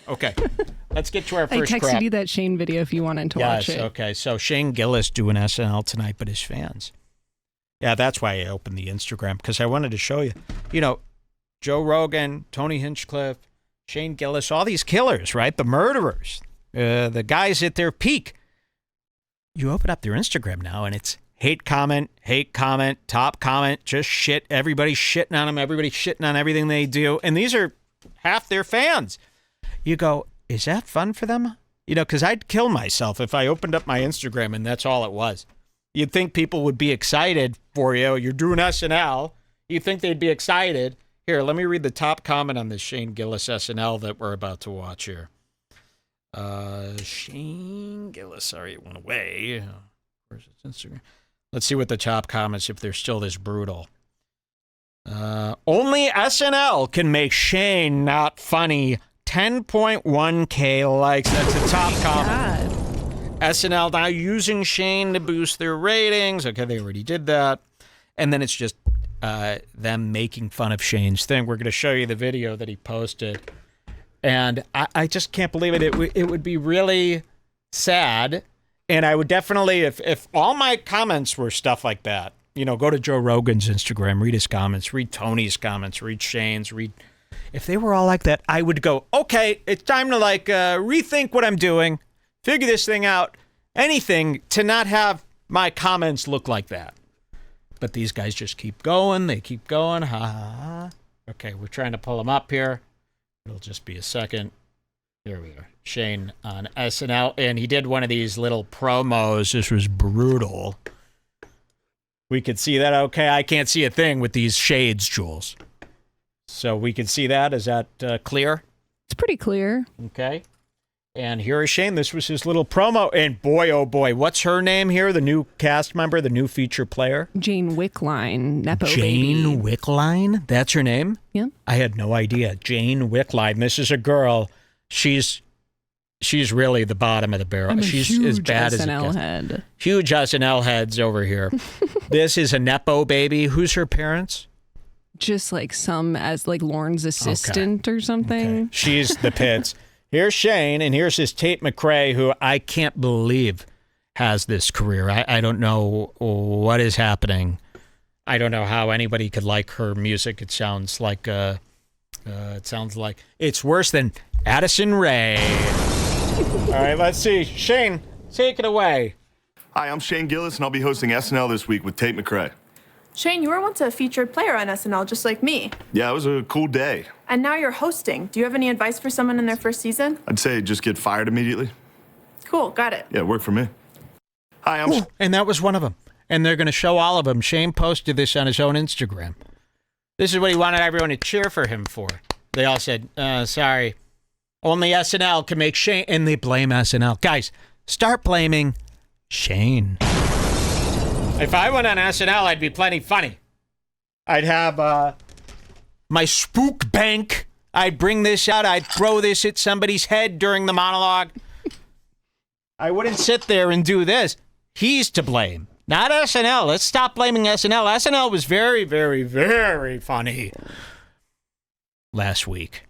Okay. Let's get to our first I texted you that Shane video if you wanted to watch it. Okay. So Shane Gillis doing SNL tonight, but his fans. Yeah, that's why I opened the Instagram, because I wanted to show you. You know, Joe Rogan, Tony Hinchcliffe, Shane Gillis, all these killers, right? The murderers, the guys at their peak. You open up their Instagram now, and it's hate comment, top comment, just shit. Everybody's shitting on them. Everybody's shitting on everything they do. And these are half their fans. You go, is that fun for them? You know, because I'd kill myself if I opened up my Instagram and that's all it was. You'd think people would be excited for you. You're doing SNL. You'd think they'd be excited. Here, let me read the top comment on this Shane Gillis SNL that we're about to watch here. Shane Gillis, sorry, it went away. Where's his Instagram? Let's see what the top comments, if they're still this brutal. Only SNL can make Shane not funny. 10.1K likes. That's the top comment. God. SNL now using Shane to boost their ratings. Okay, they already did that. And then it's just them making fun of Shane's thing. We're going to show you the video that he posted. And I just can't believe it. It would be really sad. And I would definitely, if all my comments were stuff like that, you know, go to Joe Rogan's Instagram, read his comments, read Tony's comments, read Shane's, if they were all like that, I would go, okay, it's time to rethink what I'm doing, figure this thing out, anything to not have my comments look like that. But these guys just keep going. They keep going. Ha, ha, ha. Okay, we're trying to pull them up here. It'll just be a second. There we are. Shane on SNL. And he did one of these little promos. This was brutal. We could see that. Okay, I can't see a thing with these shades, Jules. So we can see that. Is that clear? It's pretty clear. Okay. And here is Shane. This was his little promo. And boy, oh boy, what's her name here? The new cast member, the new feature player? Jane Wickline, Nepo Jane baby. Wickline? That's her name? Yeah. I had no idea. Jane Wickline. This is a girl. She's really the bottom of the barrel. She's huge as bad SNL as it head. Huge SNL heads over here. This is a Nepo baby. Who's her parents? Just like some as like Lauren's assistant or something. Okay. She's the pits. Here's Shane, and here's his Tate McRae, who I can't believe has this career. I don't know what is happening. I don't know how anybody could like her music. It sounds like it's worse than Addison Rae. All right, let's see. Shane, take it away. Hi, I'm Shane Gillis, and I'll be hosting SNL this week with Tate McRae. Shane, you were once a featured player on SNL, just like me. Yeah, it was a cool day. And now you're hosting. Do you have any advice for someone in their first season? I'd say just get fired immediately. Cool, got it. Yeah, it worked for me. Hi, I'm... And that was one of them. And they're going to show all of them. Shane posted this on his own Instagram. This is what he wanted everyone to cheer for him for. They all said, sorry, only SNL can make Shane. And they blame SNL. Guys, start blaming Shane. If I went on SNL, I'd be plenty funny. I'd have my spook bank. I'd bring this out. I'd throw this at somebody's head during the monologue. I wouldn't sit there and do this. He's to blame, not SNL. Let's stop blaming SNL. SNL was very, very, very funny last week.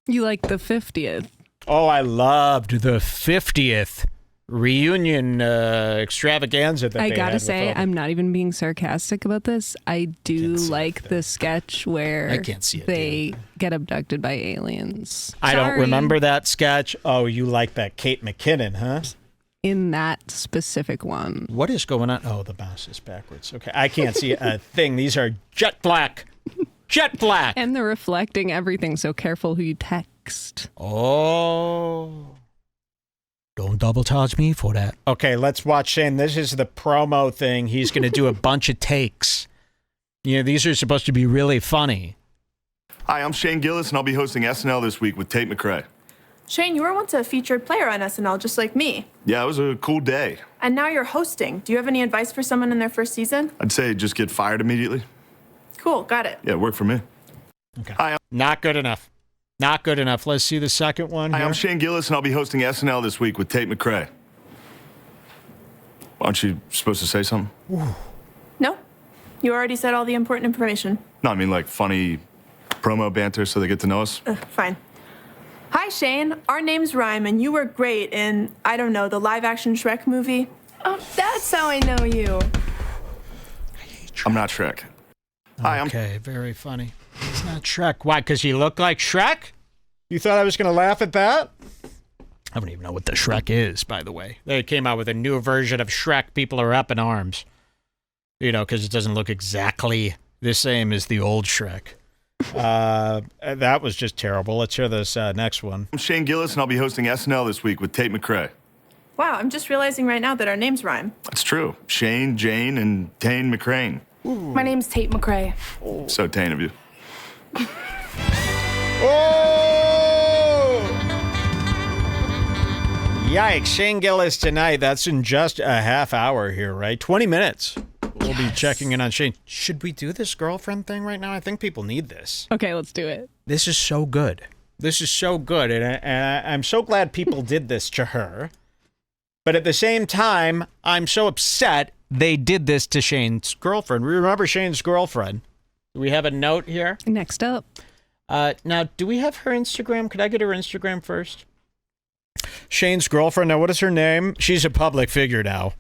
You like the 50th. Oh, I loved the 50th reunion extravaganza that I they gotta had say, with all I'm not even being sarcastic about this. I do like the sketch where I can't see it, they get abducted by aliens. I don't Sorry. remember that sketch. Oh, you like that Kate McKinnon, huh? In that specific one. What is going on? Oh, the mouse is backwards. Okay, I can't see a thing. These are jet black. Jet black. And they're reflecting everything, so careful who you text. Oh. Don't double charge me for that. Okay, let's watch Shane. This is the promo thing. He's going to do a bunch of takes. You know, these are supposed to be really funny. Hi, I'm Shane Gillis, and I'll be hosting SNL this week with Tate McRae. Shane, you were once a featured player on SNL, just like me. Yeah, it was a cool day. And now you're hosting. Do you have any advice for someone in their first season? I'd say just get fired immediately. Cool, got it. Yeah, it worked for me. Okay. Hi, Not good enough. Not good enough. Let's see the second one. I'm Shane Gillis, and I'll be hosting SNL this week with Tate McRae. Aren't you supposed to say something? No? You already said all the important information. No, I mean like funny promo banter so they get to know us. Fine. Hi, Shane. Our names rhyme, and you were great in, I don't know, the live-action Shrek movie. Oh, that's how I know you. I'm not Shrek. Hi, Okay, very funny. He's not Shrek. Why? Because he looked like Shrek? You thought I was going to laugh at that? I don't even know what the Shrek is, by the way. They came out with a new version of Shrek. People are up in arms. You know, because it doesn't look exactly the same as the old Shrek. That was just terrible. Let's hear this next one. I'm Shane Gillis, and I'll be hosting SNL this week with Tate McRae. Wow, I'm just realizing right now that our names rhyme. That's true. Shane, Jane, and Tane McCrane. My name's Tate McRae. So Tane of you. Oh! Yikes. Shane Gillis tonight. That's in just a half hour here, right? 20 minutes. We'll be checking in on Shane. Should we do this girlfriend thing right now? I think people need this. Okay, let's do it. This is so good. This is so good. And I'm so glad people did this to her. But at the same time, I'm so upset they did this to Shane's girlfriend. Remember Shane's girlfriend? Do we have a note here? Next up. Now, do we have her Instagram? Could I get her Instagram first? Shane's girlfriend. Now, what is her name? She's a public figure now.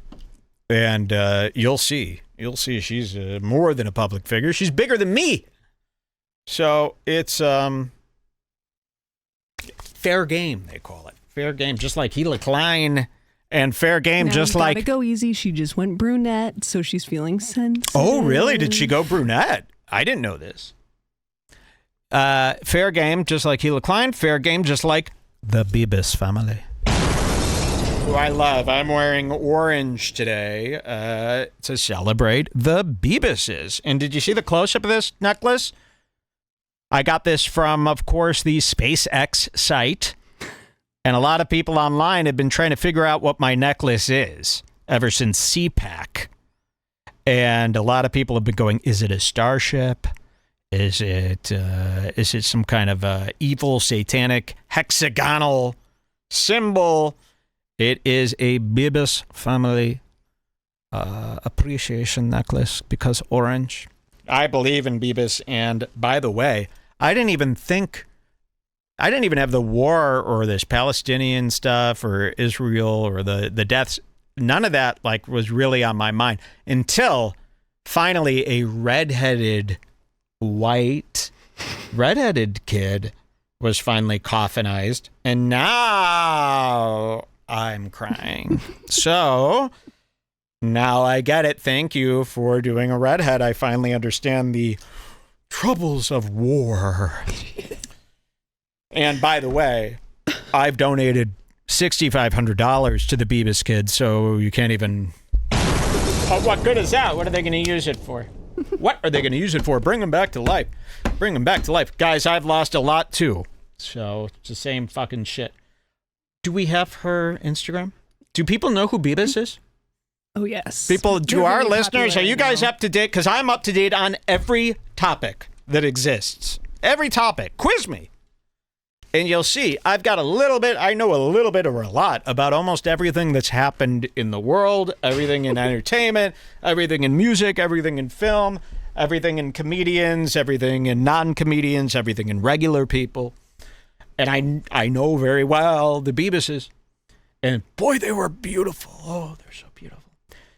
And you'll see. You'll see she's more than a public figure. She's bigger than me. So it's fair game, they call it. Fair game, just like Hila Klein. And fair game, Now, just like... Gotta go easy. She just went brunette, so she's feeling sensitive. Oh, really? Did she go brunette? I didn't know this. Fair game, just like Hila Klein. Fair game, just like the Bibis family. Who I love. I'm wearing orange today to celebrate the Bibises. And did you see the close-up of this necklace? I got this from, of course, the SpaceX site. And a lot of people online have been trying to figure out what my necklace is ever since CPAC. And a lot of people have been going, is it a starship? Is it some kind of evil, satanic, hexagonal symbol? It is a Bibis family appreciation necklace because orange. I believe in Bibis. And by the way, I didn't even have the war or this Palestinian stuff or Israel or the deaths. None of that was really on my mind until finally a redheaded kid was finally coffinized. And now I'm crying. So now I get it. Thank you for doing a redhead. I finally understand the troubles of war. And by the way, I've donated $6,500 to the Bibis kids, so you can't even... Oh, what good is that? What are they going to use it for? What are they going to use it for? Bring them back to life. Bring them back to life. Guys, I've lost a lot too. So it's the same fucking shit. Do we have her Instagram? Do people know who Bibis is? Oh, yes. People, They're our really listeners, are popular you guys now. up to date? Because I'm up to date on every topic that exists. Every topic. Quiz me. And you'll see, I've got I know a little bit or a lot about almost everything that's happened in the world, everything in entertainment, everything in music, everything in film, everything in comedians, everything in non-comedians, everything in regular people. And I know very well the Bibises. And boy, they were beautiful. Oh, they're so beautiful.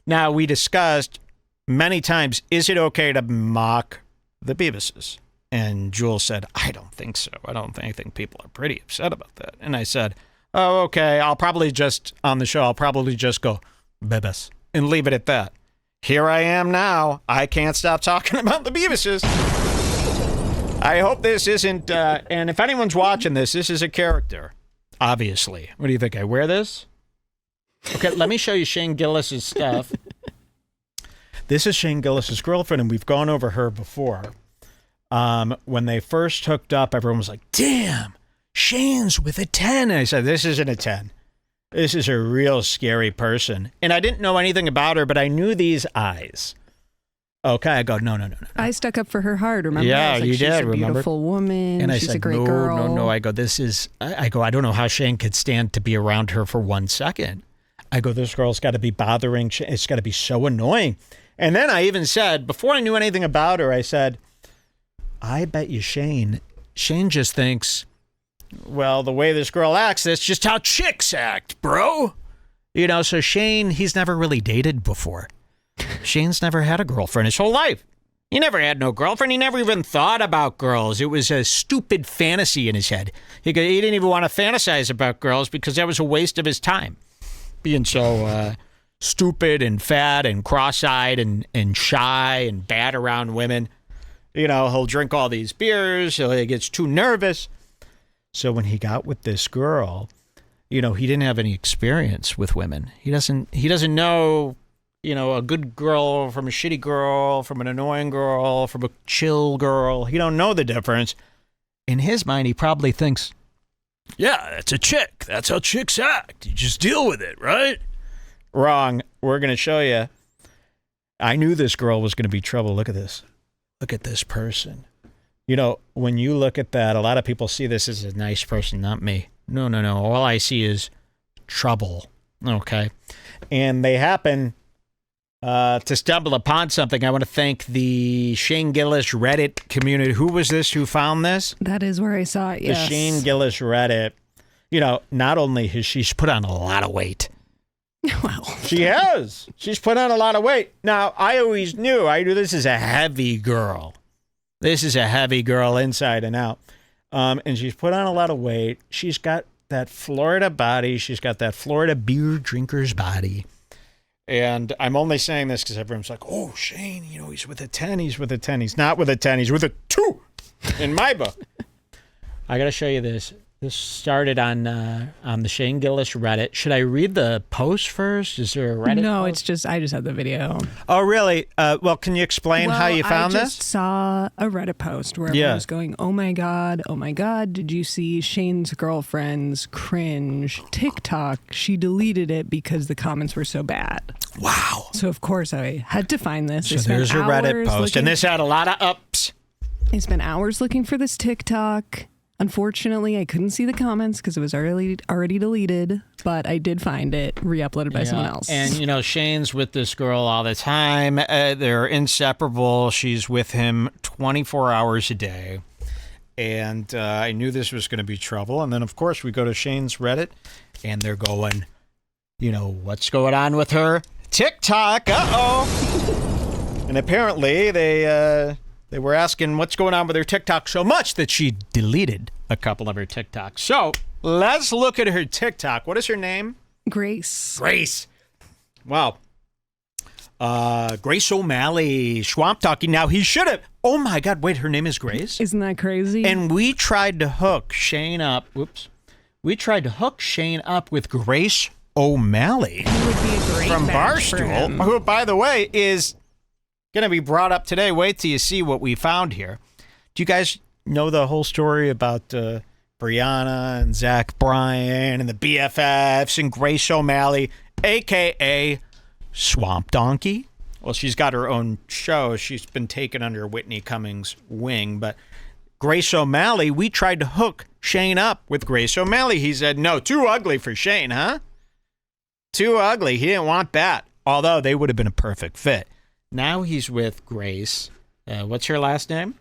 Now, we discussed many times, is it okay to mock the Bibises? And Jules said, I don't think so. I think people are pretty upset about that. And I said, oh, okay, I'll probably just go Bibis and leave it at that. Here I am now. I can't stop talking about the Bibises. I hope this isn't, and if anyone's watching this is a character, obviously. What do you think? I wear this? Okay, let me show you Shane Gillis's stuff. This is Shane Gillis's girlfriend, and we've gone over her before. When they first hooked up, everyone was like, damn, Shane's with a 10. And I said, this isn't a 10. This is a real scary person. And I didn't know anything about her, but I knew these eyes. Okay, I go, no. I stuck up for her hard, remember? Yeah, I was like, you she's did, a remember? beautiful woman. And I she's said, a great girl. No. I go, I don't know how Shane could stand to be around her for 1 second. I go, this girl's got to be bothering. It's got to be so annoying. And then I even said, before I knew anything about her, I said, I bet you Shane just thinks Well, the way this girl acts, that's just how chicks act, bro. You know, so Shane, he's never really dated before. Shane's never had a girlfriend his whole life. He never had no girlfriend. He never even thought about girls. It was a stupid fantasy in his head. He didn't even want to fantasize about girls because that was a waste of his time. Being so stupid and fat and cross-eyed and shy and bad around women. You know, he'll drink all these beers. He gets too nervous. So when he got with this girl, you know, he didn't have any experience with women. He doesn't know, you know, a good girl from a shitty girl, from an annoying girl, from a chill girl. He don't know the difference. In his mind, he probably thinks, yeah, that's a chick. That's how chicks act. You just deal with it, right? Wrong. We're going to show you. I knew this girl was going to be trouble. Look at this. Look at this person. You know, when you look at that, a lot of people see this as a nice person, not me. No. All I see is trouble. Okay. And they happen to stumble upon something. I want to thank the Shane Gillis Reddit community. Who was this who found this? That is where I saw it, yes. The Shane Gillis Reddit. You know, not only has she put on a lot of weight. Well, she has. She's put on a lot of weight. Now, I knew this is a heavy girl. This is a heavy girl inside and out. And she's put on a lot of weight. She's got that Florida body. She's got that Florida beer drinker's body. And I'm only saying this because everyone's like, oh, Shane, you know, he's with a 10. He's with a 10. He's not with a 10. He's with a 2 in my book. I got to show you this. This started on the Shane Gillis Reddit. Should I read the post first? Is there a Reddit No, post? I just have the video. Oh, really? Well, can you explain how you found I just saw a Reddit post where everyone was going, oh my God, did you see Shane's girlfriend's cringe TikTok? She deleted it because the comments were so bad. Wow. So, of course, I had to find this. So there's a Reddit post, and this had a lot of ups. I spent hours looking for this TikTok. Unfortunately, I couldn't see the comments because it was already deleted, but I did find it re-uploaded by someone else. And, you know, Shane's with this girl all the time. They're inseparable. She's with him 24 hours a day. And I knew this was going to be trouble. And then, of course, we go to Shane's Reddit, and they're going, you know, what's going on with her? TikTok, uh-oh. And apparently they were asking what's going on with her TikTok so much that she deleted a couple of her TikToks. So let's look at her TikTok. What is her name? Grace. Wow. Grace O'Malley, Swamp Talking. Now, he should have. Oh, my God. Wait, her name is Grace? Isn't that crazy? And we tried to hook Shane up. We tried to hook Shane up with Grace O'Malley. He would be a great from match for him. Barstool, who, by the way, is going to be brought up today. Wait till you see what we found here. Do you guys know the whole story about Brianna and Zach Bryan and the BFFs and Grace O'Malley, a.k.a. Swamp Donkey? Well, she's got her own show. She's been taken under Whitney Cummings' wing. But Grace O'Malley, we tried to hook Shane up with Grace O'Malley. He said, no, too ugly for Shane, huh? Too ugly. He didn't want that. Although they would have been a perfect fit. Now he's with Grace. What's her last name?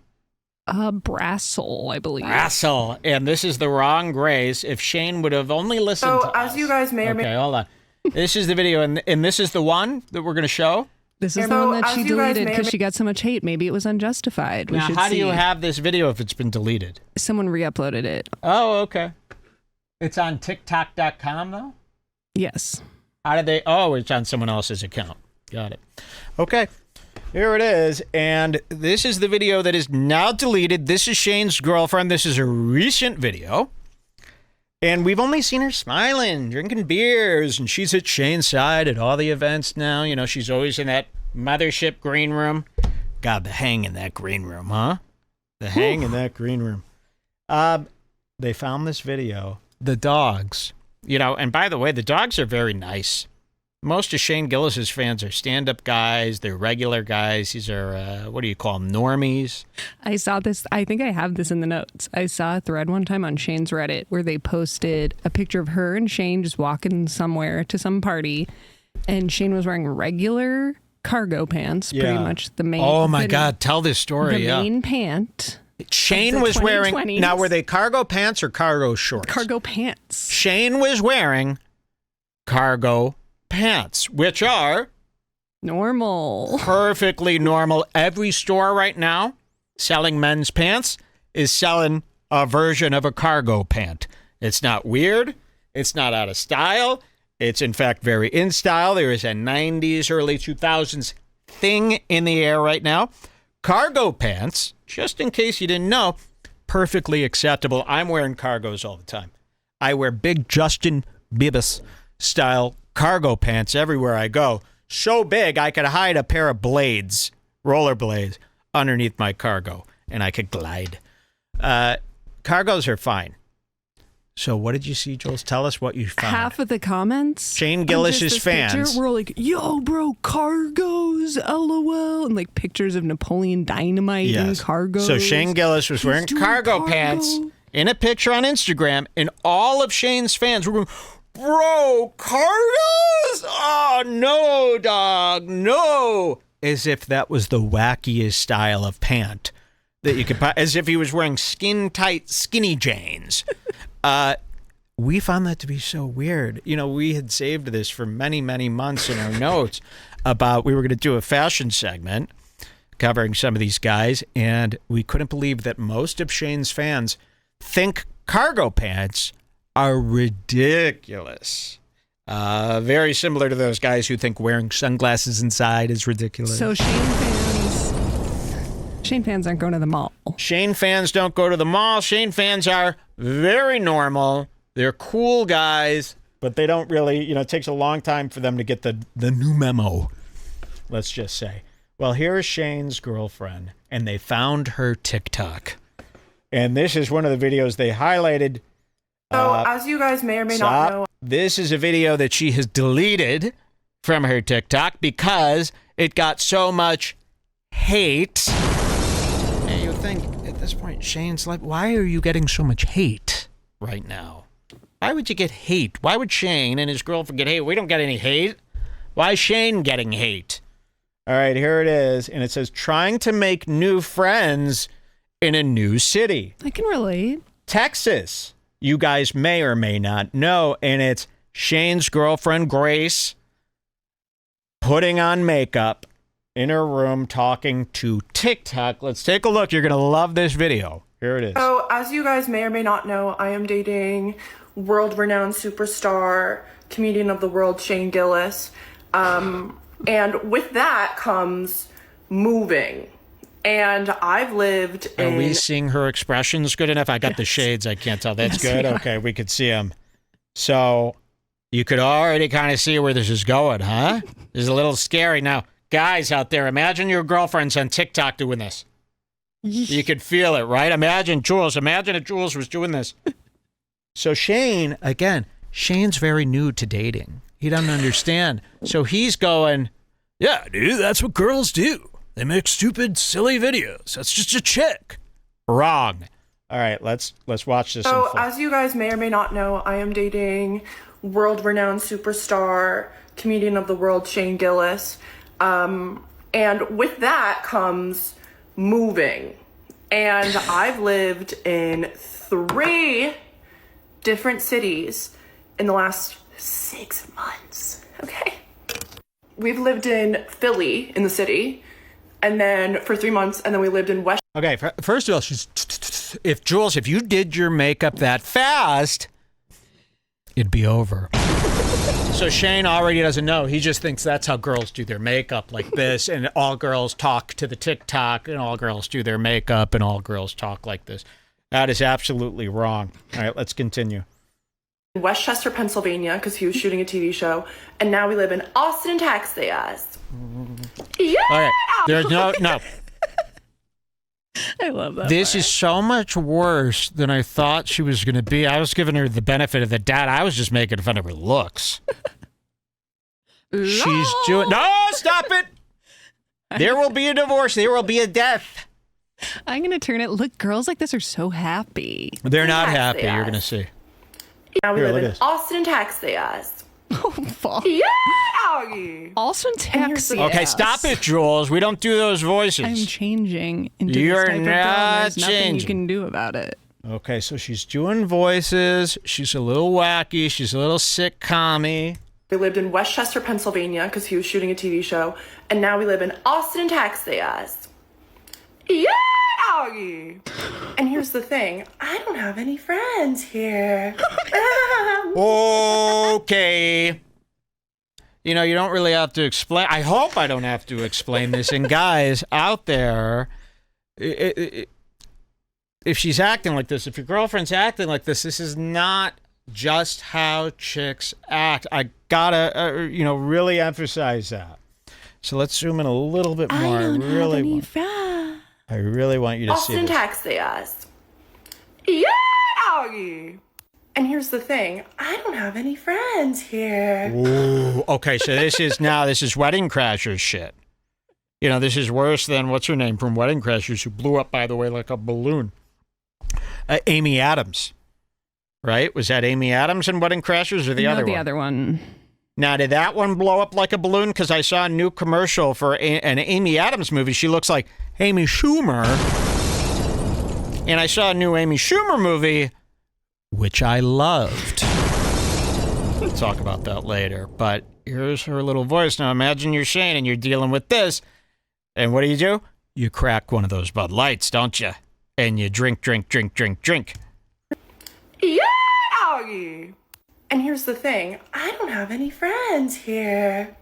Brassel, I believe. Brassel. And this is the wrong Grace. If Shane would have only listened to as us. you guys may or may... Okay, hold on. This is the video, and this is the one that we're going to show? This is the one that she deleted because she got so much hate. Maybe it was unjustified. Now, how do you have this video if it's been deleted? Someone re-uploaded it. Oh, okay. It's on TikTok.com, though? Yes. How did they... Oh, it's on someone else's account. Got it. Okay. Here it is, and this is the video that is now deleted. This is Shane's girlfriend. This is a recent video, and we've only seen her smiling, drinking beers, and she's at Shane's side at all the events now. You know, she's always in that mothership green room. God, the hang in that green room, huh? The hang in that green room. They found this video. The dogs, you know, and by the way, the dogs are very nice. Most of Shane Gillis's fans are stand-up guys. They're regular guys. These are, what do you call them, normies? I saw this. I think I have this in the notes. I saw a thread one time on Shane's Reddit where they posted a picture of her and Shane just walking somewhere to some party. And Shane was wearing regular cargo pants, pretty much the main. Oh, my God. Tell this story. The main pant. Shane the was wearing, 2020s. now were they cargo pants or cargo shorts? Cargo pants. Shane was wearing cargo pants, which are Normal. perfectly normal. Every store right now selling men's pants is selling a version of a cargo pant. It's not weird. It's not out of style. It's, in fact, very in style. There is a 90s, early 2000s thing in the air right now. Cargo pants, just in case you didn't know, perfectly acceptable. I'm wearing cargos all the time. I wear big Justin Bieber style cargo pants everywhere I go. So big, I could hide a pair of blades, roller blades, underneath my cargo, and I could glide. Cargos are fine. So what did you see, Jules? Tell us what you found. Half of the comments. Shane Gillis's fans. We're like, yo, bro, cargos, LOL. And like pictures of Napoleon Dynamite and cargos. So Shane Gillis was wearing doing cargo cargo. pants in a picture on Instagram, and all of Shane's fans were going, bro, cargos? Oh, no, dog, no. As if that was the wackiest style of pant that you could buy, as if he was wearing skin-tight skinny jeans. We found that to be so weird. You know, we had saved this for many, many months in our notes about we were going to do a fashion segment covering some of these guys, and we couldn't believe that most of Shane's fans think cargo pants are ridiculous. Very similar to those guys who think wearing sunglasses inside is ridiculous. So Shane fans aren't going to the mall. Shane fans don't go to the mall. Shane fans are very normal. They're cool guys, but they don't really, it takes a long time for them to get the new memo, let's just say. Well, here is Shane's girlfriend, and they found her TikTok. And this is one of the videos they highlighted. So, as you guys may or may not know, this is a video that she has deleted from her TikTok because it got so much hate. And you think, at this point, Shane's like, why are you getting so much hate right now? Why would you get hate? Why would Shane and his girlfriend get hate? We don't get any hate. Why is Shane getting hate? All right, here it is. And it says, trying to make new friends in a new city. I can relate. Texas. You guys may or may not know. And it's Shane's girlfriend, Grace, putting on makeup in her room talking to TikTok. Let's take a look. You're going to love this video. Here it is. So, as you guys may or may not know, I am dating world-renowned superstar, comedian of the world, Shane Gillis. And with that comes moving. And I've lived Are in... we seeing her expressions good enough? I got the shades. I can't tell. That's good? Okay, we could see them. So you could already kind of see where this is going, huh? This is a little scary. Now, guys out there, imagine your girlfriend's on TikTok doing this. You could feel it, right? Imagine if Jules was doing this. So Shane, again, Shane's very new to dating. He doesn't understand. So he's going, yeah, dude, that's what girls do. They make stupid, silly videos. That's just a chick. Wrong. All right, let's watch this. So, as you guys may or may not know, I am dating world-renowned superstar, comedian of the world, Shane Gillis. And with that comes moving. And I've lived in 3 different cities in the last 6 months. Okay. We've lived in Philly, in the city, and then for 3 months, and then we lived in West. Okay, first of all, if you did your makeup that fast, it'd be over. So Shane already doesn't know. He just thinks that's how girls do their makeup, like this, and all girls talk to the TikTok, and all girls do their makeup, and all girls talk like this. That is absolutely wrong. All right, let's continue. Westchester, Pennsylvania, because he was shooting a TV show, and now we live in Austin, Texas. Yeah! All right, there's no. I love that. This is so much worse than I thought she was going to be. I was giving her the benefit of the doubt. I was just making fun of her looks. She's doing... No, stop it! There will be a divorce. There will be a death. I'm going to turn it. Look, girls like this are so happy. They're not Yes, happy, they you're are. going to see. Now we Here, live look in at this. Austin, Texas. Fall. Yeah, doggy. Austin, Texas. Okay, stop it, Jules. We don't do those voices. I'm changing into You're this type of girl. not There's nothing you changing. can do about it. Okay, so she's doing voices. She's a little wacky. She's a little sitcom-y. We lived in Westchester, Pennsylvania, because he was shooting a TV show, and now we live in Austin, Texas. Yeah, doggy. And here's the thing, I don't have any friends here. Okay. You know, you don't really have to explain. I hope I don't have to explain this. And guys out there, if she's acting like this, if your girlfriend's acting like this is not just how chicks act. I gotta, really emphasize that. So let's zoom in a little bit more. I really want you to see Austin, this. Texas. Yeah, doggy. And here's the thing, I don't have any friends here. Ooh, okay, so this is Wedding Crashers shit. You know, this is worse than, what's her name from Wedding Crashers, who blew up, by the way, like a balloon. Amy Adams, right? Was that Amy Adams in Wedding Crashers or the other one? The other one. Now, did that one blow up like a balloon? Because I saw a new commercial for an Amy Adams movie. She looks like Amy Schumer. And I saw a new Amy Schumer movie, which I loved. We'll talk about that later. But here's her little voice. Now, imagine you're Shane and you're dealing with this. And what do? You crack one of those Bud Lights, don't you? And you drink. Yeah, doggy. And here's the thing, I don't have any friends here.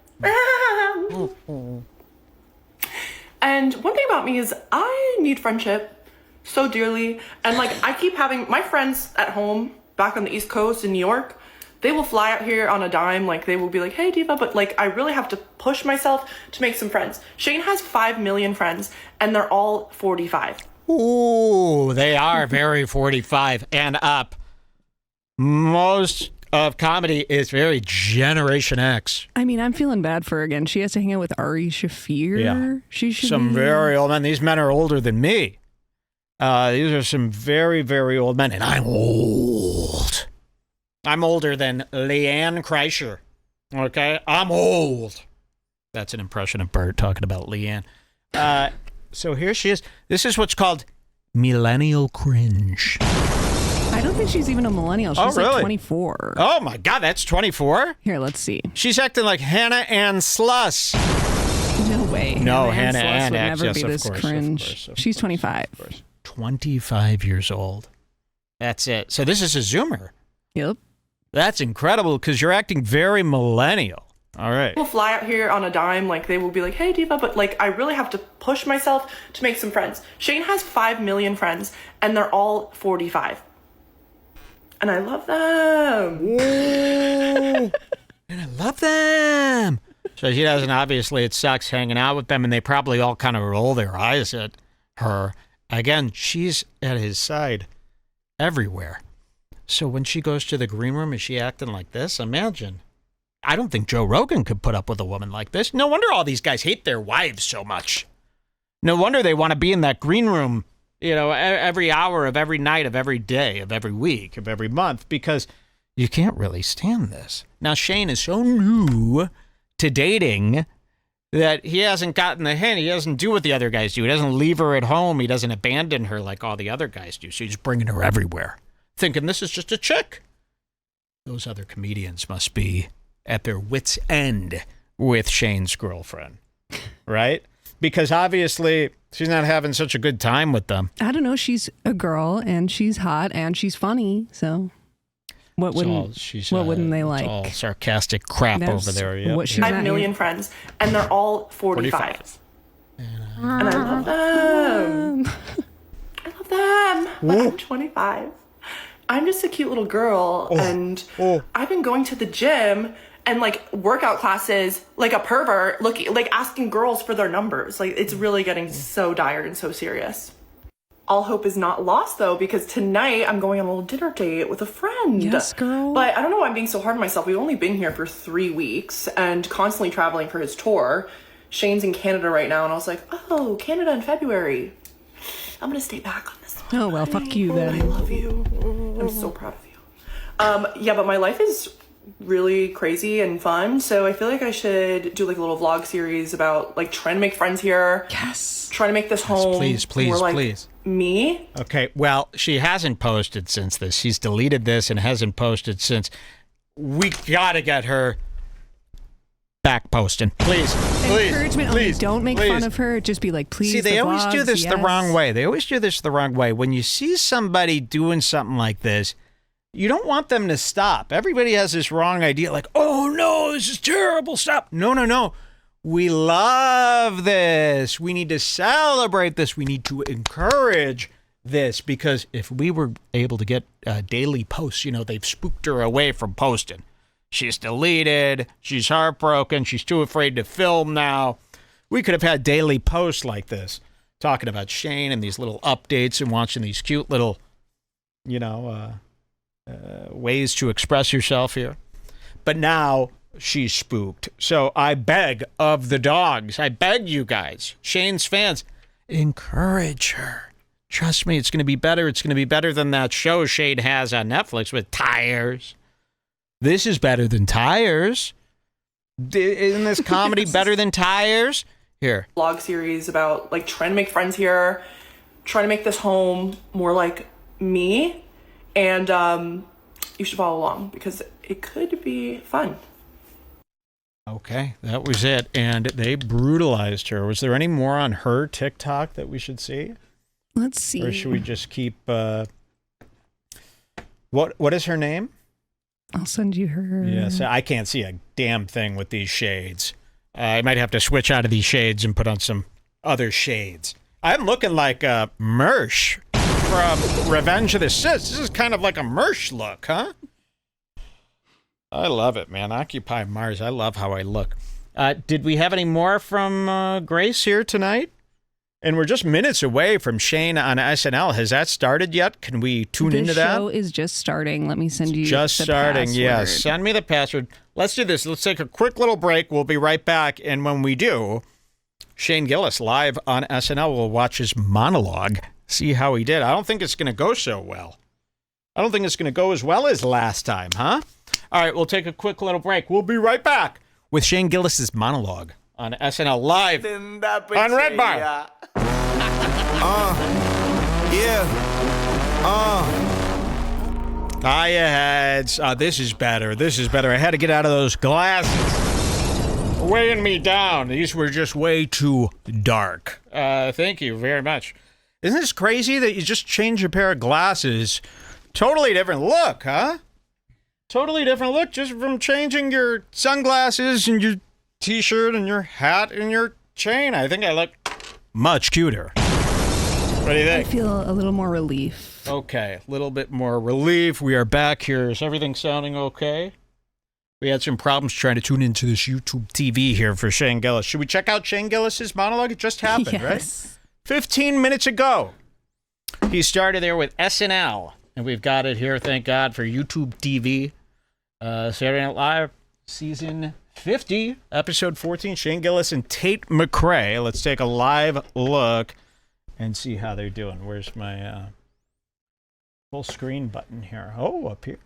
And one thing about me is I need friendship so dearly. And like, I keep having my friends at home back on the East Coast in New York, they will fly out here on a dime. Like, they will be like, hey, Diva, but like, I really have to push myself to make some friends. Shane has 5 million friends and they're all 45. Ooh, they are very 45 and up. Most of comedy is very Generation X. I mean, I'm feeling bad for her again. She has to hang out with Ari Shaffir. Yeah. She should Some be... very old men. These men are older than me. These are some very, very old men. And I'm old. I'm older than Leanne Kreischer. Okay? I'm old. That's an impression of Bert talking about Leanne. So here she is. This is what's called millennial cringe. I don't think she's even a millennial. She's really? like 24. Oh, my God. That's 24? Here, let's see. She's acting like Hannah Ann Sluss. No way. No, Hannah Hannah Ann Ann would never be of this course, cringe. of She's 25. 25 years old. That's it. So this is a Zoomer. Yep. That's incredible because you're acting very millennial. All right. People fly out here on a dime. Like, they will be like, hey, Diva, but like, I really have to push myself to make some friends. Shane has 5 million friends and they're all 45. And I love them. Ooh. And I love them. So she doesn't, obviously, it sucks hanging out with them, and they probably all kind of roll their eyes at her. Again, she's at his side everywhere. So when she goes to the green room, is she acting like this? Imagine. I don't think Joe Rogan could put up with a woman like this. No wonder all these guys hate their wives so much. No wonder they want to be in that green room, you know, every hour of every night of every day of every week of every month, because you can't really stand this. Now, Shane is so new to dating that he hasn't gotten the hint. He doesn't do what the other guys do. He doesn't leave her at home. He doesn't abandon her like all the other guys do. So he's bringing her everywhere, thinking this is just a chick. Those other comedians must be at their wits' end with Shane's girlfriend, right? Because obviously she's not having such a good time with them. I don't know. She's a girl and she's hot and she's funny. So what wouldn't they like? All sarcastic crap over there. Yep. What she's 5 million friends and they're all 45. And I love them. I love them. But I'm 25. I'm just a cute little girl and I've been going to the gym and like workout classes like a pervert, looking like asking girls for their numbers. Like, it's really getting so dire and so serious. All hope is not lost though, because tonight I'm going on a little dinner date with a friend. Yes, girl. But I don't know why I'm being so hard on myself. We've only been here for 3 weeks and constantly traveling for his tour. Shane's in Canada right now and I was like, oh, Canada in February. I'm gonna stay back on this one. Oh, well, fuck you then. I love you. I'm so proud of you. Yeah, but my life is really crazy and fun. So I feel like I should do like a little vlog series about like trying to make friends here. Yes. Trying to make this home more like please. me. Okay, well, she hasn't posted since this. She's deleted this and hasn't posted since. We gotta get her back posting. Please. Encouragement only. Don't make fun of her. Just be like, please. See, they always do this the wrong way. When you see somebody doing something like this, you don't want them to stop. Everybody has this wrong idea, like, oh no, this is terrible, stop. No. We love this. We need to celebrate this. We need to encourage this, because if we were able to get daily posts, they've spooked her away from posting. She's deleted. She's heartbroken. She's too afraid to film now. We could have had daily posts like this, talking about Shane and these little updates and watching these cute little, ways to express yourself here. But now she's spooked. So I beg of the dogs, I beg you guys, Shane's fans, encourage her. Trust me, it's going to be better. It's going to be better than that show Shane has on Netflix with Tires. This is better than Tires. Isn't this comedy better than Tires? Here. Vlog series about like trying to make friends here, trying to make this home more like me. And you should follow along because it could be fun. Okay, that was it. And they brutalized her. Was there any more on her TikTok that we should see? Let's see. Or should we just keep... What is her name? I'll send you her. Yes, I can't see a damn thing with these shades. I might have to switch out of these shades and put on some other shades. I'm looking like Mersh from Revenge of the Sith. This is kind of like a Mersh look, huh? I love it, man. Occupy Mars. I love how I look. Did we have any more from Grace here tonight? And we're just minutes away from Shane on SNL. Has that started yet? Can we tune into that? The show is just starting. Let me send you just the starting, password. yes. Send me the password. Let's do this. Let's take a quick little break. We'll be right back. And when we do, Shane Gillis live on SNL. We'll watch his monologue, see how he did. I don't think it's going to go so well. I don't think it's going to go as well as last time, huh? All right, we'll take a quick little break. We'll be right back with Shane Gillis's monologue on SNL live on Redbar. Hiya, heads. This is better. This is better. I had to get out of those glasses. Weighing me down. These were just way too dark. Thank you very much. Isn't this crazy that you just change a pair of glasses? Totally different look, huh? Totally different look just from changing your sunglasses and your t-shirt and your hat and your chain. I think I look much cuter. What do you think? I feel a little more relief. Okay, a little bit more relief. We are back here. Is everything sounding okay? We had some problems trying to tune into this YouTube TV here for Shane Gillis. Should we check out Shane Gillis's monologue? It just happened, yes. Right? 15 minutes ago. He started there with SNL, and we've got it here, thank God, for YouTube TV. Saturday Night Live, season 50, episode 14, Shane Gillis and Tate McRae. Let's take a live look and see how they're doing. Where's my full screen button here? Oh, up here.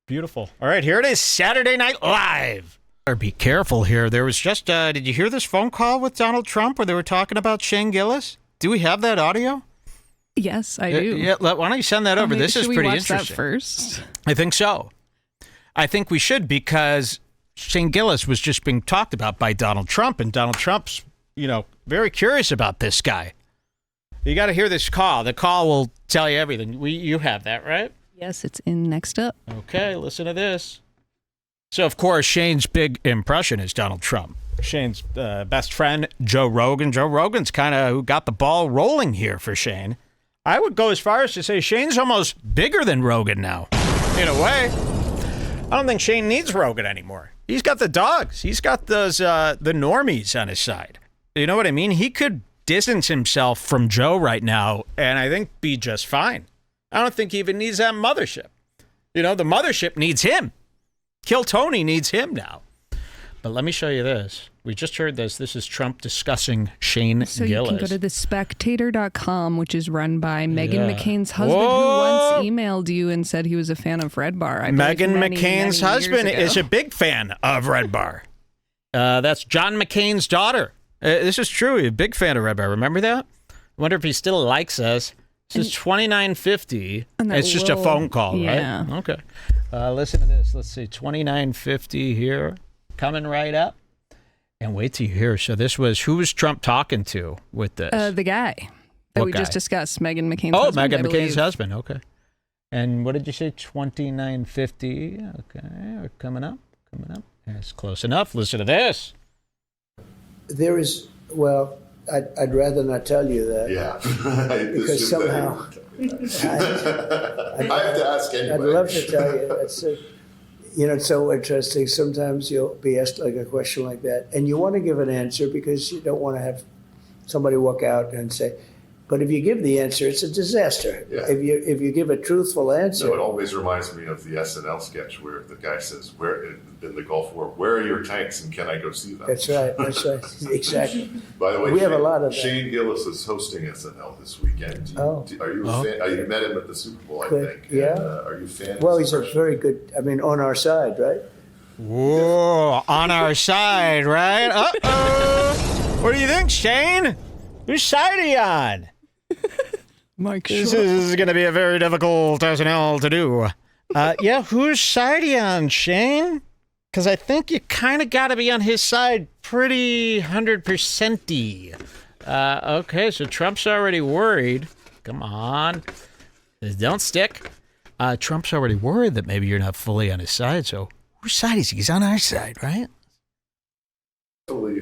Beautiful. All right, here it is, Saturday Night Live. Be careful here. There was just, did you hear this phone call with Donald Trump where they were talking about Shane Gillis? Do we have that audio? Yes, I do. Yeah, why don't you send that over? This is pretty interesting. Should we watch that first? I think so. I think we should, because Shane Gillis was just being talked about by Donald Trump, and Donald Trump's, very curious about this guy. You got to hear this call. The call will tell you everything. You have that, right? Yes, it's in next up. Okay, listen to this. So, of course, Shane's big impression is Donald Trump. Shane's best friend, Joe Rogan. Joe Rogan's kind of who got the ball rolling here for Shane. I would go as far as to say Shane's almost bigger than Rogan now, in a way. I don't think Shane needs Rogan anymore. He's got the dogs. He's got those the normies on his side. You know what I mean? He could distance himself from Joe right now and I think be just fine. I don't think he even needs that mothership. The mothership needs him. Kill Tony needs him now. But let me show you this. We just heard this. This is Trump discussing Shane Gillis. So you can go to thespectator.com, which is run by Meghan McCain's husband, who once emailed you and said he was a fan of Redbar. Meghan McCain's husband is a big fan of Redbar. That's John McCain's daughter. This is true. He's a big fan of Redbar. Remember that? I wonder if he still likes us. This is $29.50. It's just a phone call, yeah. right? Okay. Listen to this. Let's see. $29.50 here. Coming right up. And wait till you hear. So this was, who was Trump talking to with this? The guy that we just discussed, Meghan McCain's husband. Oh, Meghan McCain's husband. Okay. And what did you say? $29.50. Okay. We're coming up. That's close enough. Listen to this. There is, well, I'd rather not tell you that. Yeah. Because somehow I have to ask anyway. I'd love to tell you. It's so interesting. Sometimes you'll be asked like a question like that, and you want to give an answer because you don't want to have somebody walk out and say, but if you give the answer, it's a disaster. Yeah. If you give a truthful answer. No, it always reminds me of the SNL sketch where the guy says, "Where in the Gulf War? Where are your tanks, and can I go see them?" That's right. Exactly. By the way, we have a lot of that. Shane Gillis is hosting SNL this weekend. Are you a fan? You met him at the Super Bowl, I think. Yeah. And, are you a fan? Well, he's a very good. I mean, on our side, right? Whoa, on our side, right? Uh-oh. What do you think, Shane? Whose side are you on? Mike This is going to be a very difficult SNL to do. Yeah, whose side are you on, Shane? Because I think you kind of got to be on his side pretty 100%-y. Okay, so Trump's already worried. Come on. Don't stick. Trump's already worried that maybe you're not fully on his side, so whose side is he? He's on our side, right?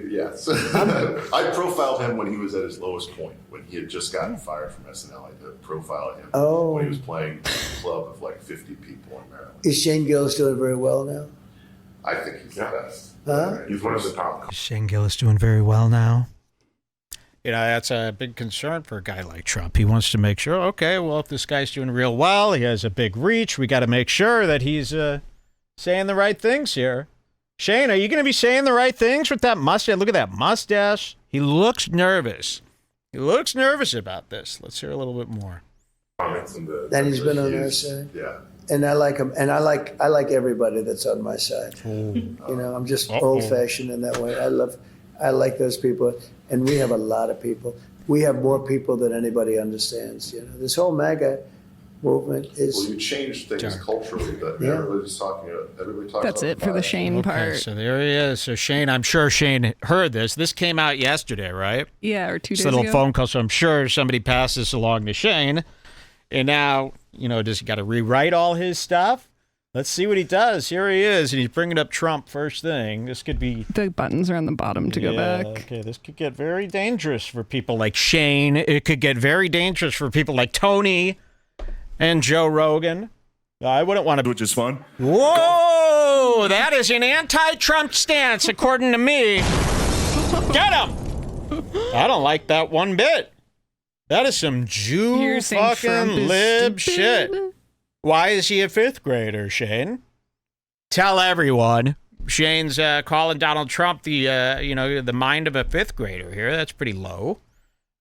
Yes. I profiled him when he was at his lowest point, when he had just gotten fired from SNL. I did profile him when he was playing a club of like 50 people in Maryland. Is Shane Gillis doing very well now? I think he's the best. Huh? He's one of the top. Is Shane Gillis doing very well now? You know, that's a big concern for a guy like Trump. He wants to make sure, okay, well, if this guy's doing real well, he has a big reach, we got to make sure that he's saying the right things here. Shane, are you going to be saying the right things with that mustache? Look at that mustache. He looks nervous. He looks nervous about this. Let's hear a little bit more. That he's been on our side. Yeah. And I like him. And I like everybody that's on my side. You know, I'm just old-fashioned in that way. I like those people. And we have a lot of people. We have more people than anybody understands. You know, this whole MAGA movement is. Well, you change things culturally, but everybody's talking. Everybody talks. That's about it for the Shane part. So there he is. So Shane, I'm sure Shane heard this. This came out yesterday, right? Yeah, or 2 days It's a little ago. phone call. So I'm sure somebody passed this along to Shane. And now, you know, does he got to rewrite all his stuff? Let's see what he does. Here he is, and he's bringing up Trump first thing. This could be... The buttons are on the bottom to go back. Okay, this could get very dangerous for people like Shane. It could get very dangerous for people like Tony and Joe Rogan. I wouldn't want to... Which is fun. Whoa! That is an anti-Trump stance, according to me. Get him! I don't like that one bit. That is some Jew You're saying Trump fucking is lib stupid? shit. Why is he a fifth grader, Shane? Tell everyone. Shane's calling Donald Trump the mind of a fifth grader here. That's pretty low.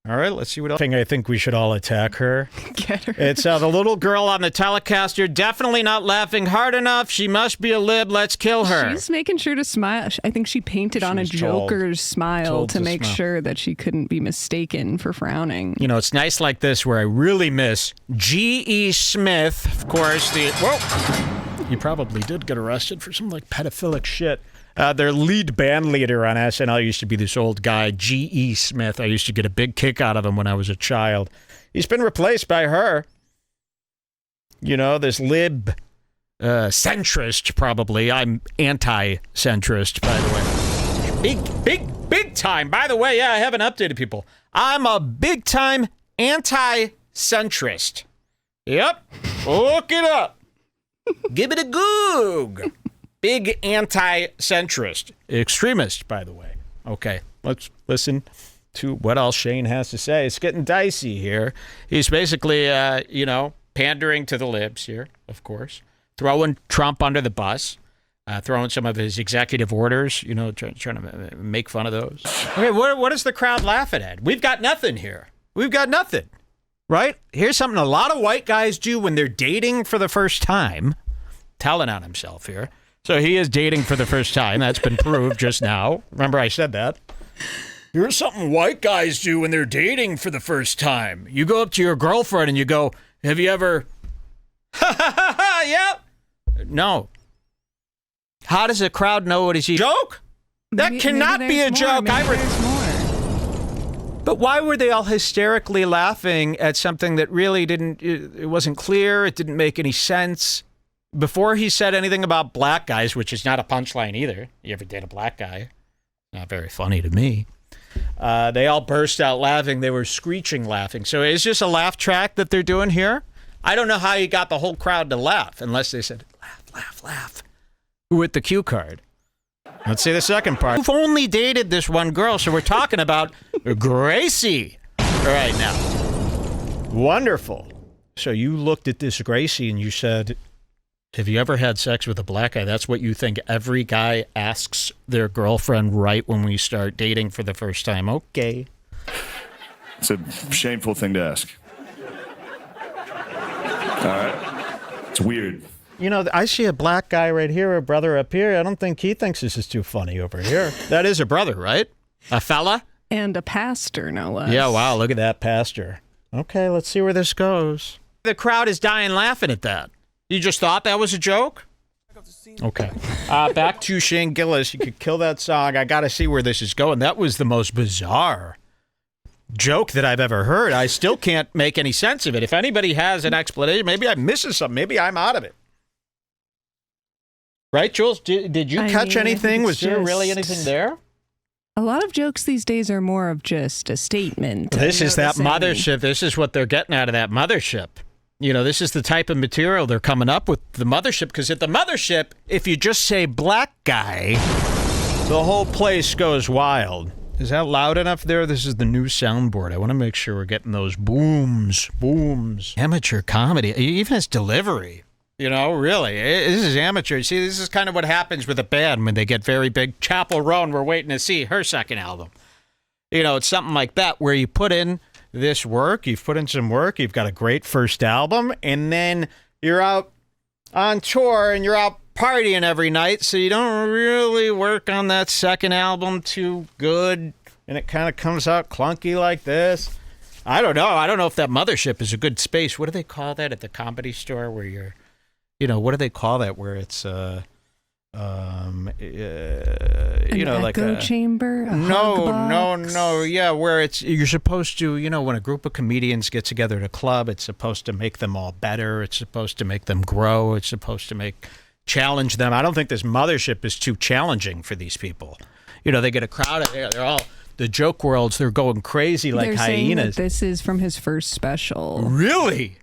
All right, let's see what else. I think we should all attack her. Get her. It's the little girl on the Telecaster, definitely not laughing hard enough. She must be a lib. Let's kill her. She's making sure to smile. I think she painted on a She was told- Joker's smile told to to make smile. sure that she couldn't be mistaken for frowning. You know, it's nice like this where I really miss G.E. Smith, of course. He probably did get arrested for some like pedophilic shit. Their lead band leader on SNL used to be this old guy, G.E. Smith. I used to get a big kick out of him when I was a child. He's been replaced by her. You know, this lib centrist, probably. I'm anti-centrist, by the way. Big time. By the way, yeah, I haven't updated people. I'm a big time anti-centrist. Yep. Look it up. Give it a goog. Big anti-centrist. Extremist, by the way. Okay, let's listen to what else Shane has to say. It's getting dicey here. He's basically, pandering to the libs here, of course. Throwing Trump under the bus. Throwing some of his executive orders, trying to make fun of those. Okay, what is the crowd laughing at? We've got nothing here. We've got nothing. right? Here's something a lot of white guys do when they're dating for the first time. Telling on himself here. So he is dating for the first time. That's been proved just now. Remember I said that. Here's something white guys do when they're dating for the first time. You go up to your girlfriend and you go, have you ever... yeah. No. How does the crowd know it is a joke? That cannot be a joke. But why were they all hysterically laughing at something that really didn't... It wasn't clear. It didn't make any sense. Before he said anything about black guys, which is not a punchline either. You ever date a black guy? Not very funny to me. They all burst out laughing. They were screeching laughing. So is this a laugh track that they're doing here? I don't know how you got the whole crowd to laugh, unless they said, laugh, laugh, laugh. With the cue card. Let's see the second part. We've only dated this one girl, so we're talking about Gracie right now. Wonderful. So you looked at this Gracie and you said, have you ever had sex with a black guy? That's what you think every guy asks their girlfriend right when we start dating for the first time. Okay. It's a shameful thing to ask. All right. It's weird. You know, I see a black guy right here, a brother up here. I don't think he thinks this is too funny over here. That is a brother, right? A fella? And a pastor, no less. Yeah, wow, look at that pastor. Okay, let's see where this goes. The crowd is dying laughing at that. You just thought that was a joke? Okay. Back to Shane Gillis. You could kill that song. I got to see where this is going. That was the most bizarre joke that I've ever heard. I still can't make any sense of it. If anybody has an explanation, maybe I'm missing something. Maybe I'm out of it. Right, Jules? Did you catch anything? Was there really anything there? A lot of jokes these days are more of just a statement. This is that mothership. This is what they're getting out of that mothership. You know, this is the type of material they're coming up with, the mothership. Because at the mothership, if you just say black guy, the whole place goes wild. Is that loud enough there? This is the new soundboard. I want to make sure we're getting those booms. Amateur comedy, even its delivery. You know, really, this is amateur. See, this is kind of what happens with a band when they get very big. Chapel Roan, we're waiting to see her second album. You know, it's something like that where you put in this work, you've put in some work, you've got a great first album, and then you're out on tour and you're out partying every night, so you don't really work on that second album too good, and it kind of comes out clunky like this. I don't know. I don't know if that mothership is a good space. What do they call that at the Comedy Store where you're, you know, what do they call that where it's you know, like echo chamber? No. Yeah, where it's you're supposed to, you know, when a group of comedians get together at a club, it's supposed to make them all better. It's supposed to make them grow. It's supposed to challenge them. I don't think this mothership is too challenging for these people. You know, they get a crowd of there. They're all the joke worlds. They're going crazy like they're hyenas. Saying that this is from his first special. Really?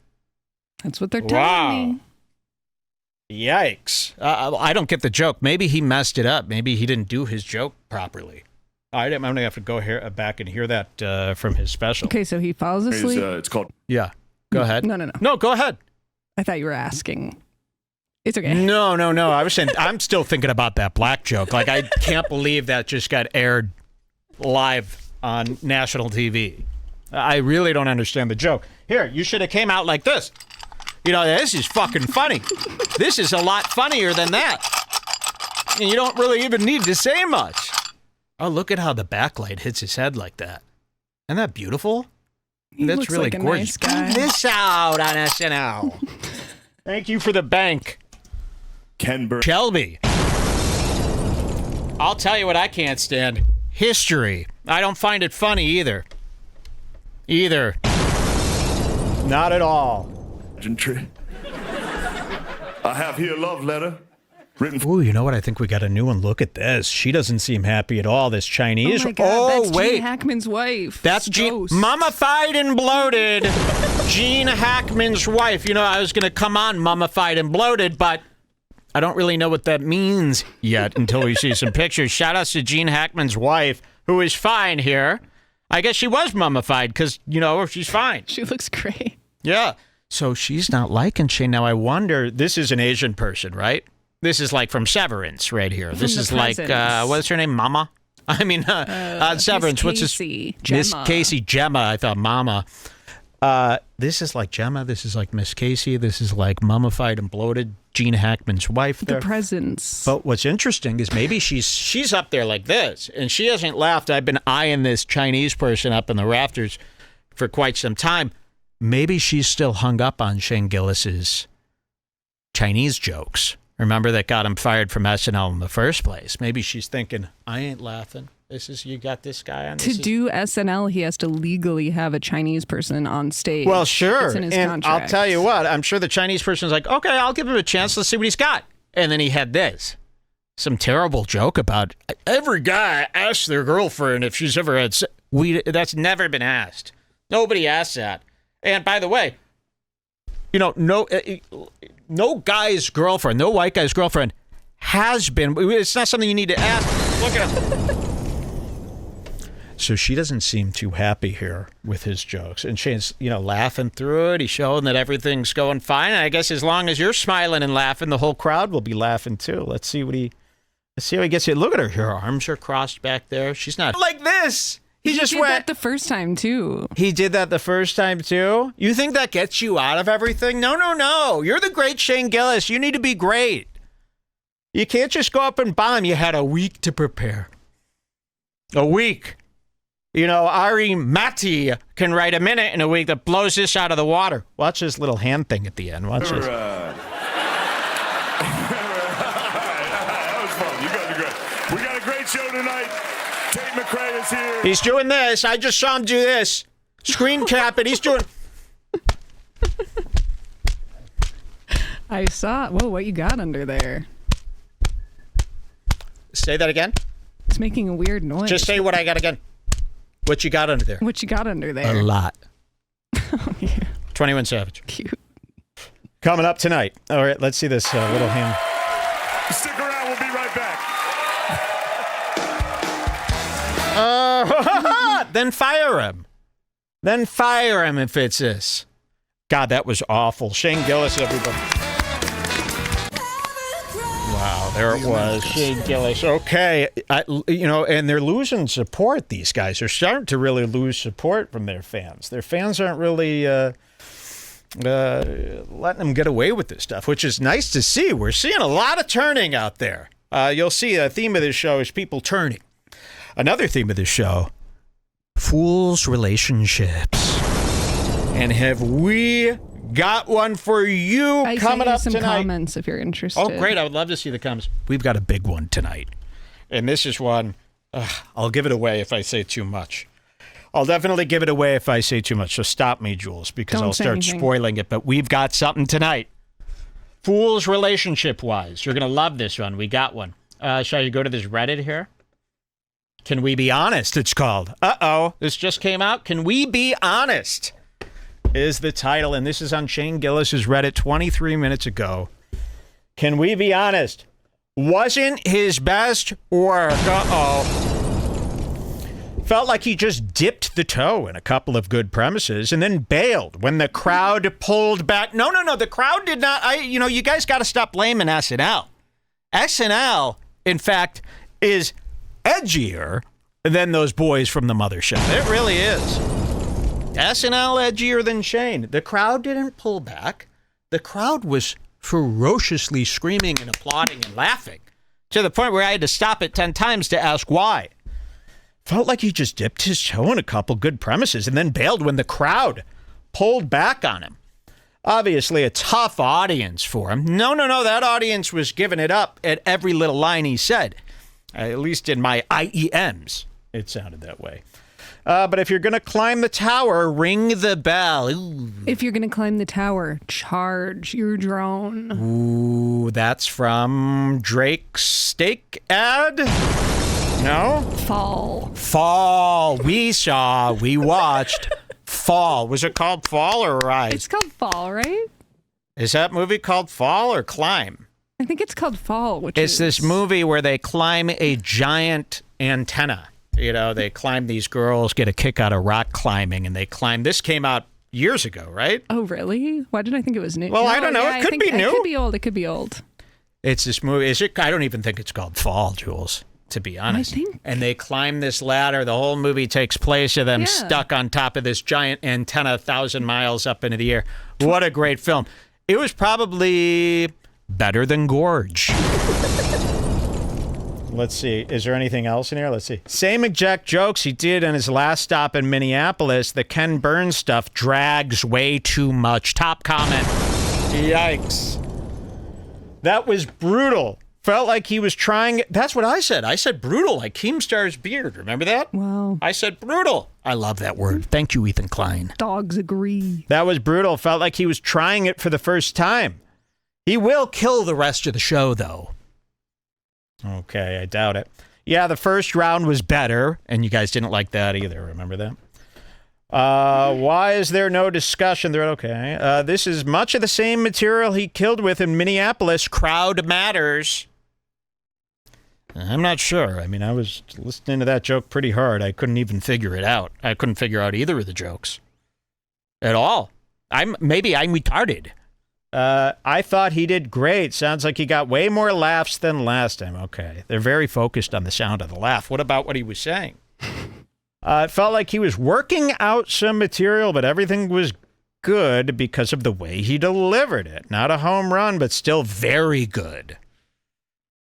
That's what they're telling me. Yikes. I don't get the joke. Maybe he messed it up. Maybe he didn't do his joke properly. I'm going to have to go back and hear that from his special. Okay, so he falls asleep. It's called... Yeah. Go ahead. No. No, go ahead. I thought you were asking. It's okay. No. I was saying, I'm still thinking about that black joke. Like, I can't believe that just got aired live on national TV. I really don't understand the joke. Here, you should have came out like this. You know, this is fucking funny. This is a lot funnier than that. And you don't really even need to say much. Oh, look at how the backlight hits his head like that. Isn't that beautiful? That's looks really like a gorgeous. nice guy. Put this out on SNL. Thank you for the bank. Shelby. I'll tell you what I can't stand. History. I don't find it funny either. Not at all. I have here a love letter written. Ooh, you know what? I think we got a new one. Look at this. She doesn't seem happy at all. This Chinese. Oh my God, that's wait. Gene Hackman's wife. That's mummified and bloated. Gene Hackman's wife. You know, I was going to come on mummified and bloated, but I don't really know what that means yet until we see some pictures. Shout out to Gene Hackman's wife, who is fine here. I guess she was mummified because, you know, she's fine. She looks great. Yeah. So she's not liking Shane. Now, I wonder, this is an Asian person, right? This is like from Severance right here. This is like, what's her name? Mama? I mean, Severance. What's this? Gemma. Miss Casey Gemma. I thought Mama. This is like Gemma. This is like Miss Casey. This is like mummified and bloated Gene Hackman's wife there. The presence. But what's interesting is maybe she's up there like this, and she hasn't laughed. I've been eyeing this Chinese person up in the rafters for quite some time. Maybe she's still hung up on Shane Gillis's Chinese jokes. Remember that got him fired from SNL in the first place. Maybe she's thinking, I ain't laughing. You got this guy on. To do SNL, he has to legally have a Chinese person on stage. Well, sure. It's in his and contract. I'll tell you what, I'm sure the Chinese person's like, okay, I'll give him a chance. Let's see what he's got. And then he had this. Some terrible joke about every guy asks their girlfriend if she's ever had sex. That's never been asked. Nobody asks that. And by the way, no guy's girlfriend, no white guy's girlfriend has been. It's not something you need to ask. Look at him. So she doesn't seem too happy here with his jokes. And Shane's, laughing through it. He's showing that everything's going fine. And I guess as long as you're smiling and laughing, the whole crowd will be laughing too. Let's see how he gets it. Look at her. Her arms are crossed back there. She's not like this. He just did went. That the first time too. He did that the first time too? You think that gets you out of everything? No. You're the great Shane Gillis. You need to be great. You can't just go up and bomb. You had a week to prepare. A week. Ari Matti can write a minute in a week that blows this out of the water. Watch this little hand thing at the end. Watch this. That was fun. You guys are great. We got a great show tonight. Tate McRae is here. He's doing this. I just saw him do this. Screen cap it. He's doing... I saw... Whoa, what you got under there? Say that again. It's making a weird noise. Just say what I got again. What you got under there? What you got under there? A lot. Oh, yeah. 21 Savage. Cute. Coming up tonight. All right, let's see this little hand. Stick around. We'll be right back. Then fire him. Then fire him if it's this. God, that was awful. Shane Gillis, everybody. Wow, there it was. Shane Gillis. Okay. And they're losing support, these guys. They're starting to really lose support from their fans. Their fans aren't really letting them get away with this stuff, which is nice to see. We're seeing a lot of turning out there. You'll see a theme of this show is people turning. Another theme of this show, fools' relationships. And have we got one for you coming up some tonight? Comments if you're interested. Oh, great. I would love to see the comments. We've got a big one tonight. And this is one, I'll give it away if I say too much. I'll definitely give it away if I say too much. So stop me, Jules, because I'll start spoiling it. But we've got something tonight. Fools relationship-wise. You're going to love this one. We got one. Shall you go to this Reddit here? Can we be honest, it's called. Uh-oh. This just came out. Can we be honest? Is the title, and this is on Shane Gillis's Reddit 23 minutes ago. Can we be honest? Wasn't his best work. Felt like he just dipped the toe in a couple of good premises and then bailed when the crowd pulled back. No. The crowd did not. You guys got to stop blaming SNL. SNL, in fact, is edgier than those boys from the mothership. It really is. SNL edgier than Shane. The crowd didn't pull back. The crowd was ferociously screaming and applauding and laughing to the point where I had to stop it 10 times to ask why. Felt like he just dipped his toe in a couple good premises and then bailed when the crowd pulled back on him. Obviously a tough audience for him. No. That audience was giving it up at every little line he said. At least in my IEMs, it sounded that way. But if you're going to climb the tower, ring the bell. Ooh. If you're going to climb the tower, charge your drone. Ooh, that's from Drake's steak ad? No? Fall. We watched Fall. Was it called Fall or Rise? It's called Fall, right? Is that movie called Fall or Climb? I think it's called Fall, It's this movie where they climb a giant antenna. They climb, these girls get a kick out of rock climbing, and they climb. This came out years ago, right? Oh, really? Why did I think it was new? Well, I don't know. Yeah, it could be new. It could be old. It's this movie. I don't even think it's called Fall, Jules. to be honest. I think... And they climb this ladder. The whole movie takes place of them stuck on top of this giant antenna 1,000 miles up into the air. What a great film. It was probably better than Gorge. Let's see. Is there anything else in here? Let's see. Same exact jokes he did in his last stop in Minneapolis. The Ken Burns stuff drags way too much. Top comment. Yikes. That was brutal. Felt like he was trying. That's what I said. I said brutal, like Keemstar's beard. Remember that? Wow. I said brutal. I love that word. Thank you, Ethan Klein. Dogs agree. That was brutal. Felt like he was trying it for the first time. He will kill the rest of the show, though. Okay, I doubt it. Yeah, the first round was better, and you guys didn't like that either. Remember that? Why is there no discussion? They're okay. This is much of the same material he killed with in Minneapolis. Crowd matters. I'm not sure. I mean, I was listening to that joke pretty hard. I couldn't even figure it out. I couldn't figure out either of the jokes at all. Maybe I'm retarded. I thought he did great. Sounds like he got way more laughs than last time. Okay. They're very focused on the sound of the laugh. What about what he was saying? It felt like he was working out some material, but everything was good because of the way he delivered it. Not a home run, but still very good.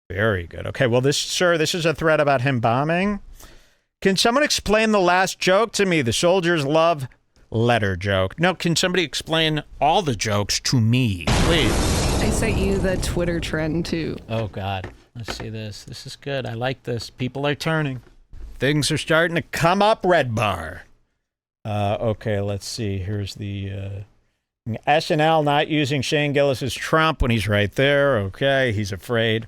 Very good. Okay, well, this is a thread about him bombing. Can someone explain the last joke to me? The soldiers love letter joke. No, can somebody explain all the jokes to me, please? I sent you the Twitter trend, too. Oh, God. Let's see this. This is good. I like this. People are turning. Things are starting to come up, Redbar. Okay, let's see. Here's the SNL not using Shane Gillis as Trump when he's right there. Okay, he's afraid.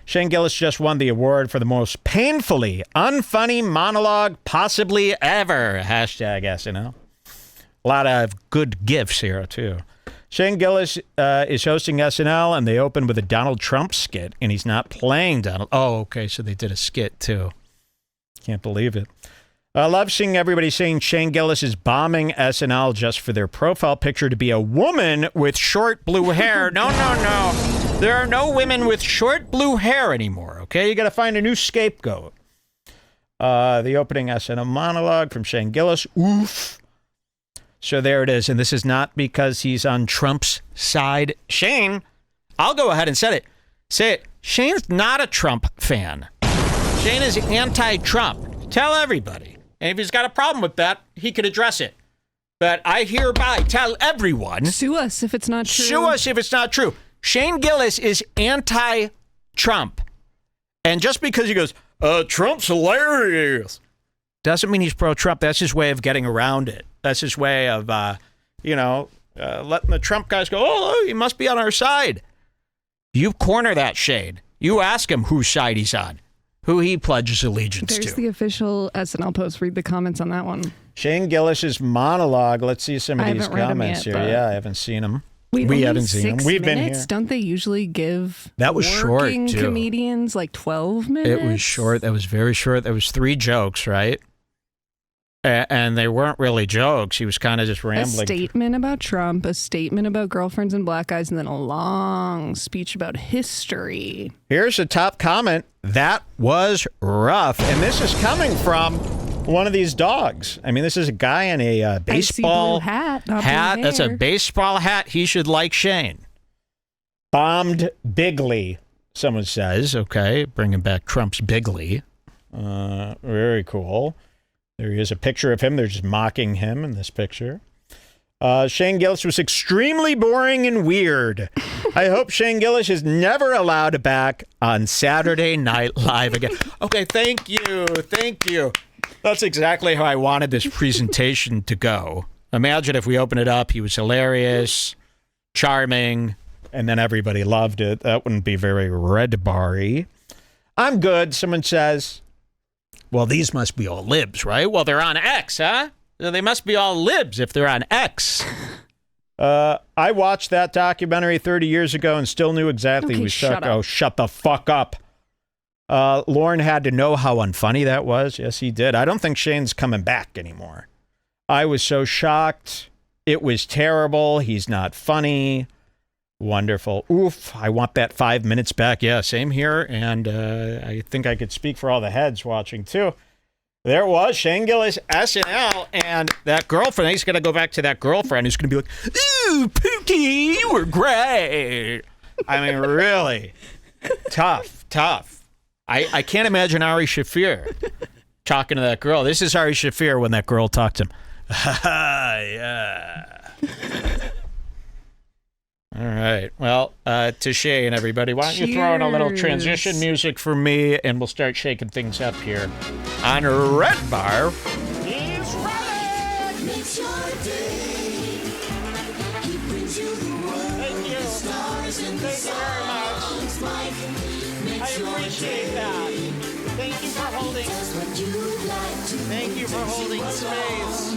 Shane Gillis just won the award for the most painfully unfunny monologue possibly ever. Hashtag SNL. A lot of good gifts here, too. Shane Gillis is hosting SNL, and they opened with a Donald Trump skit, and he's not playing Donald. Oh, okay, so they did a skit, too. Can't believe it. I love seeing everybody saying Shane Gillis is bombing SNL just for their profile picture to be a woman with short blue hair. No, no, no. There are no women with short blue hair anymore, okay? You got to find a new scapegoat. The opening SNL monologue from Shane Gillis. Oof. So there it is. And this is not because he's on Trump's side. Shane, I'll go ahead and say it. Shane's not a Trump fan. Shane is anti-Trump. Tell everybody. And if he's got a problem with that, he could address it. But I hereby tell everyone. Sue us if it's not true. Sue us if it's not true. Shane Gillis is anti-Trump. And just because he goes, Trump's hilarious, doesn't mean he's pro-Trump. That's his way of getting around it. That's his way of, letting the Trump guys go, oh, he must be on our side. You corner that Shane. You ask him whose side he's on, who he pledges allegiance to. There's the official SNL post. Read the comments on that one. Shane Gillis's monologue. Let's see some of these comments here. Yeah, I haven't seen them. We haven't seen them. We've been here. Don't they usually give that was short, too. Comedians like 12 minutes? It was short. That was very short. There was 3 jokes, right? And they weren't really jokes. He was kind of just rambling. A statement about Trump, a statement about girlfriends and black guys, and then a long speech about history. Here's a top comment. That was rough. And this is coming from one of these dogs. I mean, this is a guy in a baseball hat. That's a baseball hat. He should like Shane. Bombed bigly, someone says. Okay, bringing back Trump's bigly. Very cool. There he is, a picture of him. They're just mocking him in this picture. Shane Gillis was extremely boring and weird. I hope Shane Gillis is never allowed back on Saturday Night Live again. Okay, thank you. Thank you. That's exactly how I wanted this presentation to go. Imagine if we open it up, he was hilarious, charming, and then everybody loved it. That wouldn't be very Redbar-y. I'm good, someone says. Well, these must be all libs, right? Well, they're on X, huh? They must be all libs if they're on X. I watched that documentary 30 years ago and still knew exactly who sucked. Oh, shut the fuck up. Lauren had to know how unfunny that was. Yes, he did. I don't think Shane's coming back anymore. I was so shocked. It was terrible. He's not funny. Wonderful. Oof, I want that 5 minutes back. Yeah, same here. And I think I could speak for all the heads watching, too. There was Shane Gillis, SNL, and that girlfriend. He's going to go back to that girlfriend who's going to be like, ooh, Pookie, you were great. I mean, really. Tough. I can't imagine Ari Shaffir talking to that girl. This is Ari Shaffir when that girl talked to him. Yeah. All right. Well, to Shane, everybody, why don't you throw in a little transition music for me, and we'll start shaking things up here on Redbar. He's ready! Makes your day. He brings you the world. Thank you. Stars and the stars. I appreciate that. Thank you for holding. Thank you for holding space.